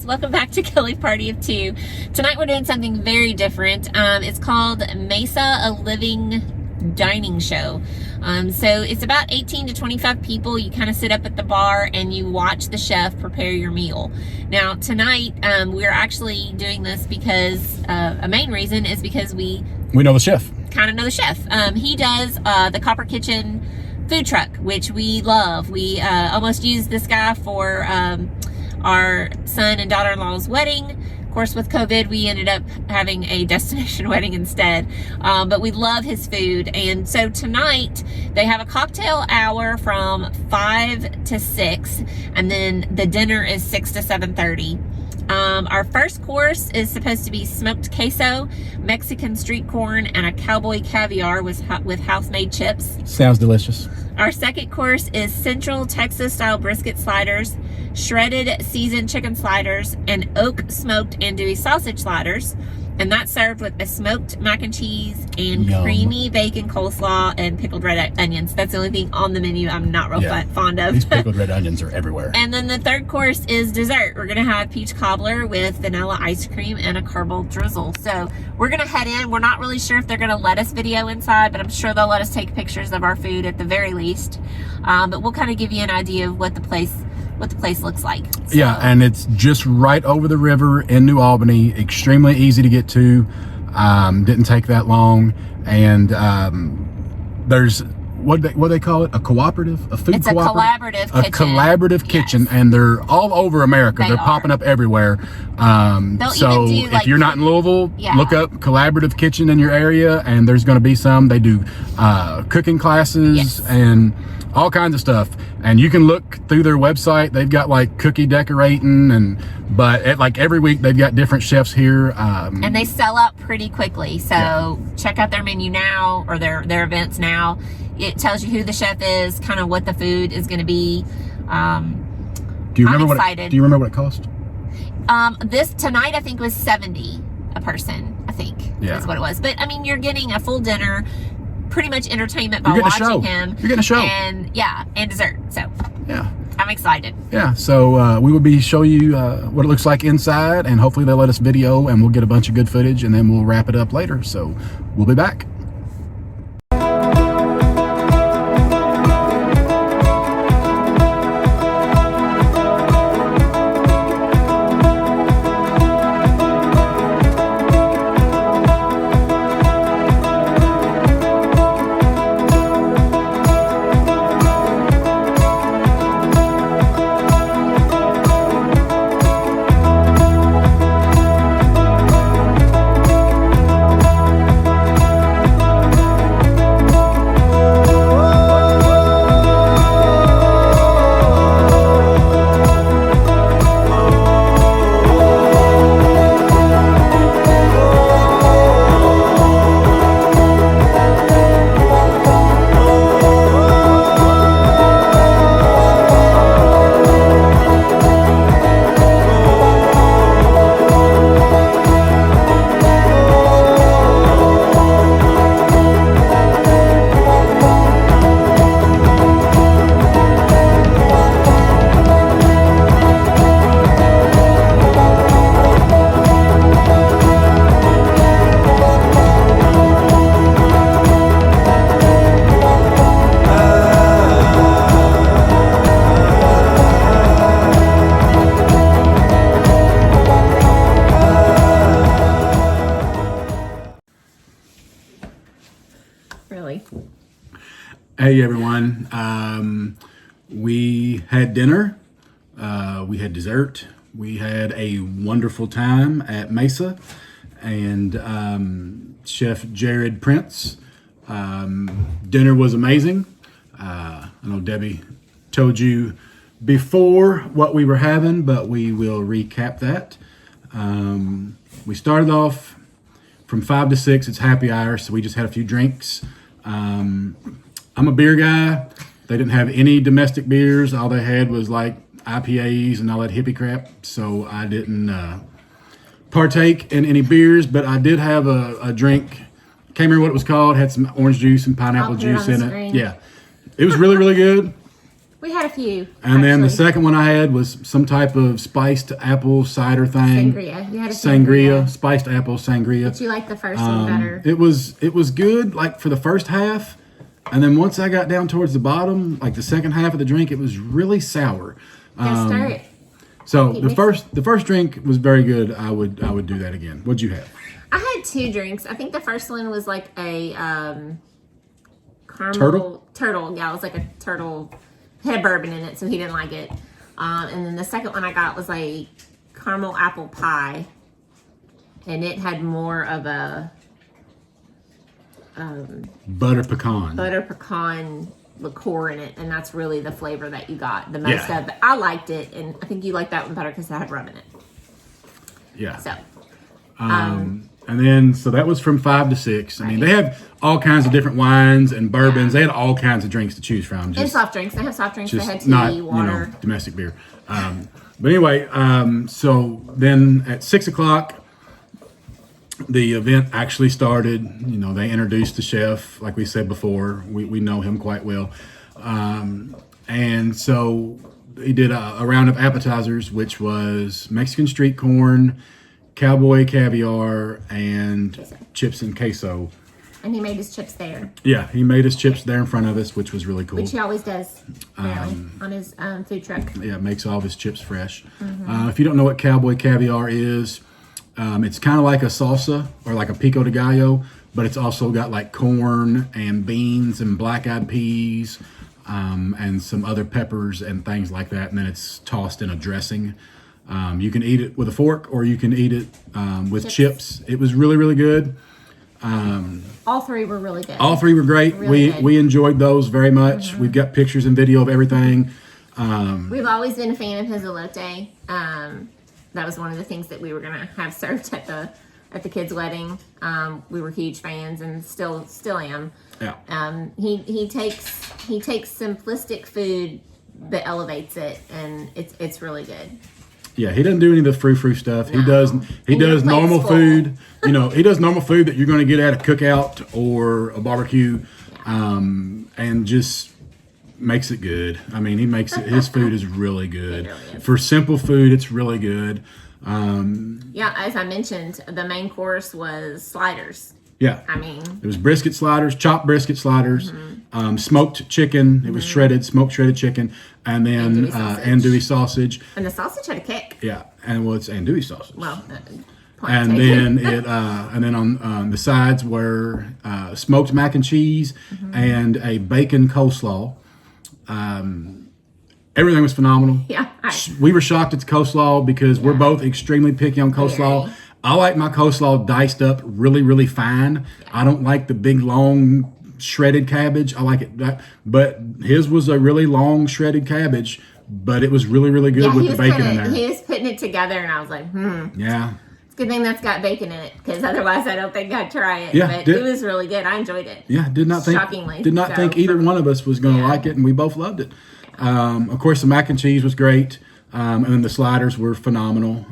welcome back to Kelly Party of Two. Tonight we're doing something very different. It's called Mesa, a living dining show. So it's about 18 to 25 people. You kind of sit up at the bar and you watch the chef prepare your meal. Now tonight we're actually doing this because a main reason is because we know the chef. Kind of know the chef. He does the Copper Kitchen food truck, which we love. We almost used this guy for our son and daughter-in-law's wedding. Of course, with COVID, we ended up having a destination wedding instead. But we love his food. And so tonight, they have a cocktail hour from 5 to 6. And then the dinner is 6 to 7:30. Our first course is supposed to be smoked queso, Mexican street corn, and a cowboy caviar with house-made chips. Sounds delicious. Our second course is Central Texas-style brisket sliders, shredded seasoned chicken sliders, and oak smoked andouille sausage sliders. And that's served with a smoked mac and cheese and Yum. creamy bacon coleslaw and pickled red onions. That's the only thing on the menu I'm not real fond of. These pickled red onions are everywhere. And then the third course is dessert. We're going to have peach cobbler with vanilla ice cream and a caramel drizzle. So we're going to head in. We're not really sure if they're going to let us video inside, but I'm sure they'll let us take pictures of our food at the very least. But we'll kind of give you an idea of what the place looks like. So, yeah, and it's just right over the river in New Albany. Extremely easy to get to. Didn't take that long. And there's what they call it, a cooperative, a food it's cooperative, a collaborative kitchen, and they're all over America. They're popping up everywhere. So even do, if you're not in Louisville, look up collaborative kitchen in your area, and there's going to be some. They do cooking classes and all kinds of stuff, and you can look through their website. They've got like cookie decorating, but like every week they've got different chefs here, and they sell out pretty quickly. So check out their menu now, or their events now. It tells you who the chef is, kind of what the food is going to be. Do you remember excited. Do you remember what it cost? This tonight I think was $70 a person. I think is what it was. But I mean, you're getting a full dinner, pretty much entertainment by watching him. You're getting a show, and and dessert. So yeah, I'm excited. Yeah, so we will be showing you what it looks like inside, and hopefully they'll let us video, and we'll get a bunch of good footage, and then we'll wrap it up later. So we'll be back. Hey everyone, we had dinner, we had dessert, we had a wonderful time at Mesa, and Chef Jared Prince. Dinner was amazing. I know Debbie told you before what we were having, but we will recap that. We started off from 5 to 6, it's happy hour, so we just had a few drinks. I'm a beer guy. They didn't have any domestic beers. All they had was like IPAs and all that hippie crap. So I didn't partake in any beers, but I did have a drink. Can't remember what it was called. Had some orange juice and pineapple juice in it. Screen. Yeah, it was really, really good. We had a few. And then the actually. second one I had was some type of spiced apple cider thing. Sangria. You had a Sangria, spiced apple sangria. But you liked the first one better. It was good, like for the first half, and then once I got down towards the bottom, like the second half of the drink, it was really sour. Just stir it. So the first drink was very good. I would do that again. What'd you have? I had 2 drinks. I think the first one was like a caramel turtle. Yeah, it was like a turtle. Had bourbon in it, so he didn't like it. And then the second one I got was a caramel apple pie, and it had more of a butter pecan liqueur in it, and that's really the flavor that you got the most of. But I liked it, and I think you liked that one better because it had rum in it. Yeah. So. And then, so that was from 5 to 6. I mean, they have all kinds of different wines and bourbons. They had all kinds of drinks to choose from. And soft drinks. They have soft drinks. They had tea, not, water. Domestic beer. But anyway, so then at 6 o'clock, the event actually started. They introduced the chef, like we said before. We know him quite well. And so he did a round of appetizers, which was Mexican street corn, cowboy caviar, and chips and queso. And he made his chips there. Yeah, he made his chips there in front of us, which was really cool. Which he always does, on his food truck. Yeah, makes all of his chips fresh. If you don't know what cowboy caviar is, it's kind of like a salsa or like a pico de gallo, but it's also got like corn and beans and black-eyed peas and some other peppers and things like that. And then it's tossed in a dressing. You can eat it with a fork, or you can eat it with chips. It was really, really good. All 3 were really good. All 3 were great. Really we enjoyed those very much. We've got pictures and video of everything. We've always been a fan of his elote. That was one of the things that we were gonna have served at the kids' wedding. We were huge fans, and still am. Yeah. He takes simplistic food but elevates it, and it's really good. Yeah, he doesn't do any of the frou-frou stuff. No. He does normal full. food. He does normal food that you're going to get at a cookout or a barbecue, and just makes it good. I mean, he makes it. His food is really good. Really is. For simple food, it's really good. Yeah, as I mentioned, the main course was sliders. Yeah. I mean, it was brisket sliders, chopped brisket sliders, smoked chicken. It was smoked shredded chicken, and then andouille sausage. And the sausage had a kick. Yeah, and it's andouille sausage. Well, and then on the sides were smoked mac and cheese and a bacon coleslaw. Everything was phenomenal. Yeah, we were shocked at the coleslaw because we're both extremely picky on coleslaw. Very. I like my coleslaw diced up really, really fine. Yeah. I don't like the big, long, shredded cabbage. I like it. But his was a really long, shredded cabbage, but it was really, really good with the bacon in there. He was putting it together, and I was like, Yeah. It's a good thing that's got bacon in it, because otherwise I don't think I'd try it. Yeah, but it was really good. I enjoyed it. Yeah, did not think either one of us was going to like it, and we both loved it. Of course, the mac and cheese was great. And then the sliders were phenomenal.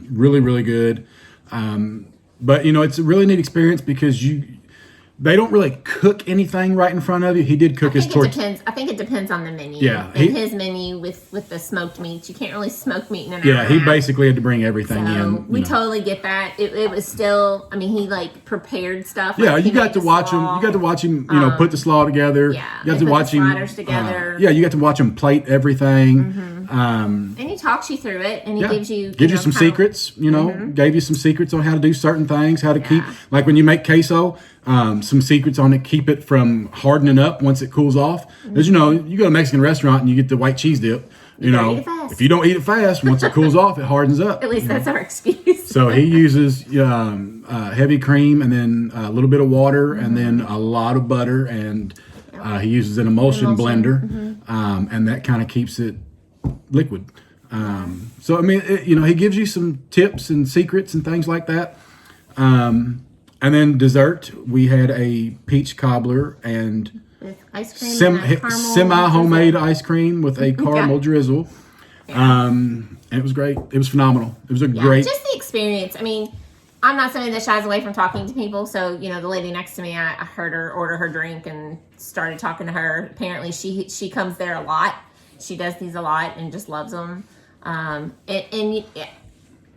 Really, really good. But it's a really neat experience because they don't really cook anything right in front of you. He did cook his tortillas. I think it depends on the menu. Yeah. His menu with the smoked meats, you can't really smoke meat in an hour. Yeah, he basically had to bring everything in. We totally get that. It was still, I mean, he prepared stuff. Yeah, you got to watch him. You got to watch him, put the slaw together. Yeah. You got to watch him. Sliders together. You got to watch him plate everything. And he talks you through it, and he gives you some secrets. Gave you some secrets on how to do certain things, how to keep, like when you make queso, some secrets on it, keep it from hardening up once it cools off. Because you go to a Mexican restaurant and you get the white cheese dip. If you don't eat it fast, once it cools off, it hardens up. At least that's our excuse. So he uses heavy cream and then a little bit of water and then a lot of butter, and he uses an emulsion blender, and that kind of keeps it liquid. So I mean, he gives you some tips and secrets and things like that. And then dessert, we had a peach cobbler and with ice cream, semi-homemade ice cream with a caramel drizzle. And it was great. It was phenomenal. It was a great. Just the experience. I mean, I'm not somebody that shies away from talking to people. So, you know, the lady next to me, I heard her order her drink and started talking to her. Apparently, she comes there a lot. She does these a lot and just loves them. And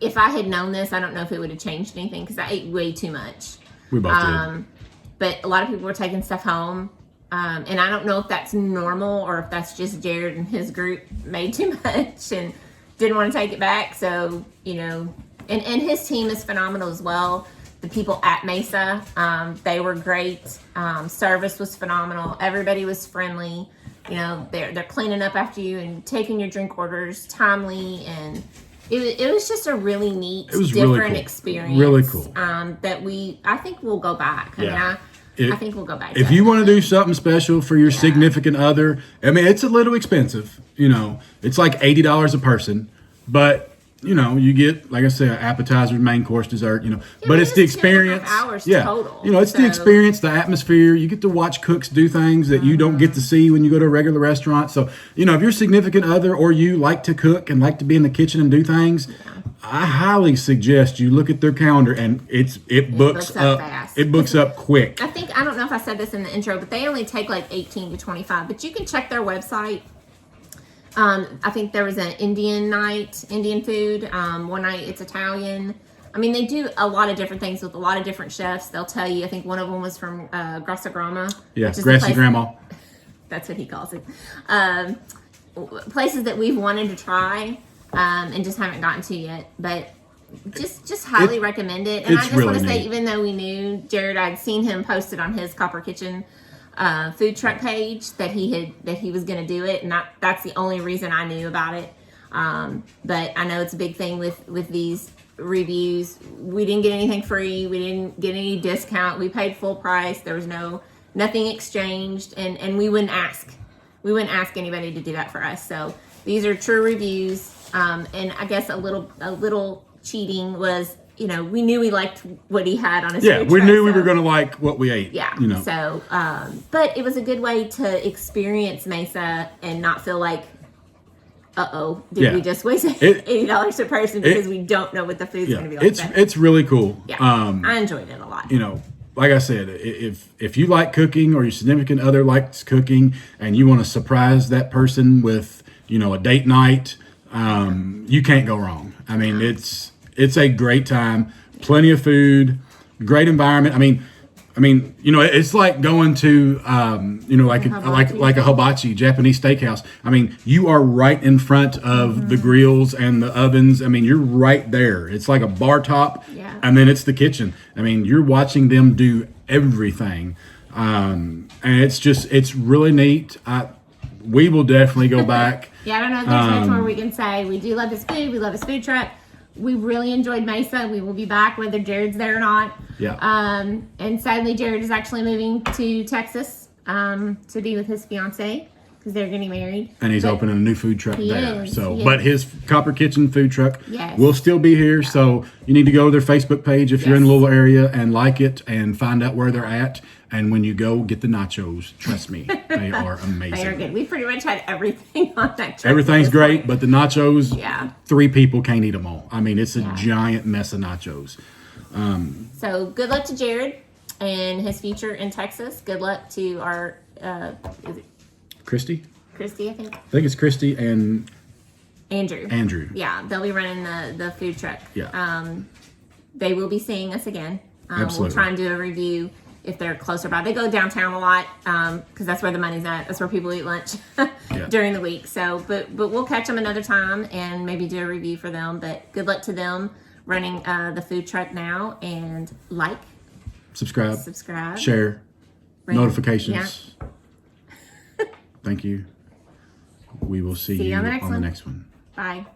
if I had known this, I don't know if it would have changed anything because I ate way too much. We both did. But a lot of people were taking stuff home. And I don't know if that's normal or if that's just Jared and his group made too much and didn't want to take it back. So, you know, and his team is phenomenal as well. The people at Mesa, they were great. Service was phenomenal. Everybody was friendly. You know, they're cleaning up after you and taking your drink orders timely, and it was just a really neat, different really cool. experience. Really cool. That I think we'll go back. Yeah. I think we'll go back. If you want to do something special for your significant other, I mean, it's a little expensive. You know, it's like $80 a person, but you know, you get, like I said, appetizer, main course, dessert. You know, but it's the experience. 2.5 hours total. You know, it's the experience, the atmosphere. You get to watch cooks do things that you don't get to see when you go to a regular restaurant. So, you know, if your significant other or you like to cook and like to be in the kitchen and do things, I highly suggest you look at their calendar, and it books up fast. It books up quick. I don't know if I said this in the intro, but they only take like 18 to 25. But you can check their website. I think there was an Indian night, Indian food. One night it's Italian. I mean, they do a lot of different things with a lot of different chefs. They'll tell you. I think one of them was from Grassa Grama. Yeah, Grassy Grandma. That's what he calls it. Places that we've wanted to try and just haven't gotten to yet, but just highly recommend it. And I just want to say, even though we knew Jared, I'd seen him posted on his Copper Kitchen food truck page that he was going to do it, and that's the only reason I knew about it. But I know it's a big thing with these reviews. We didn't get anything free. We didn't get any discount. We paid full price. There was nothing exchanged, and we wouldn't ask anybody to do that for us. So these are true reviews. And I guess a little cheating was, you know, we knew we liked what he had on his food we truck, knew we were going to like what we ate. Yeah. You know. So, but it was a good way to experience Mesa and not feel like, did we just waste $80 a person because we don't know what the food's going to be like. It's really cool. Yeah. I enjoyed it a lot. You know, like I said, if you like cooking or your significant other likes cooking and you want to surprise that person with, you know, a date night, you can't go wrong. I mean, it's a great time, plenty of food, great environment. I mean, you know, it's like going to, you know, like a hibachi, Japanese steakhouse. I mean, you are right in front of the grills and the ovens. I mean, you're right there. It's like a bar top, and then it's the kitchen. I mean, you're watching them do everything, and it's really neat. We will definitely go back. I don't know if there's much more we can say. We do love his food. We love his food truck. We really enjoyed Mesa. We will be back whether Jared's there or not. Yeah. And sadly, Jared is actually moving to Texas to be with his fiance because they're getting married. And he's opening a new food truck there. But his Copper Kitchen food truck will still be here. So you need to go to their Facebook page if you're in the Louisville area and like it and find out where they're at. And when you go, get the nachos. Trust me, they are amazing. They are good. We pretty much had everything on that truck. Everything's great, but the nachos, 3 people can't eat them all. I mean, it's a giant mess of nachos. So good luck to Jared and his future in Texas. Good luck to our is it Christy, I think. I think it's Christy and Andrew. Yeah, they'll be running the food truck. Yeah. They will be seeing us again. Absolutely. We'll try and do a review if they're closer by. They go downtown a lot because that's where the money's at. That's where people eat lunch during the week. So, but we'll catch them another time and maybe do a review for them. But good luck to them running the food truck now, and subscribe, share, notifications. Thank you. We will see you on the next one. Bye.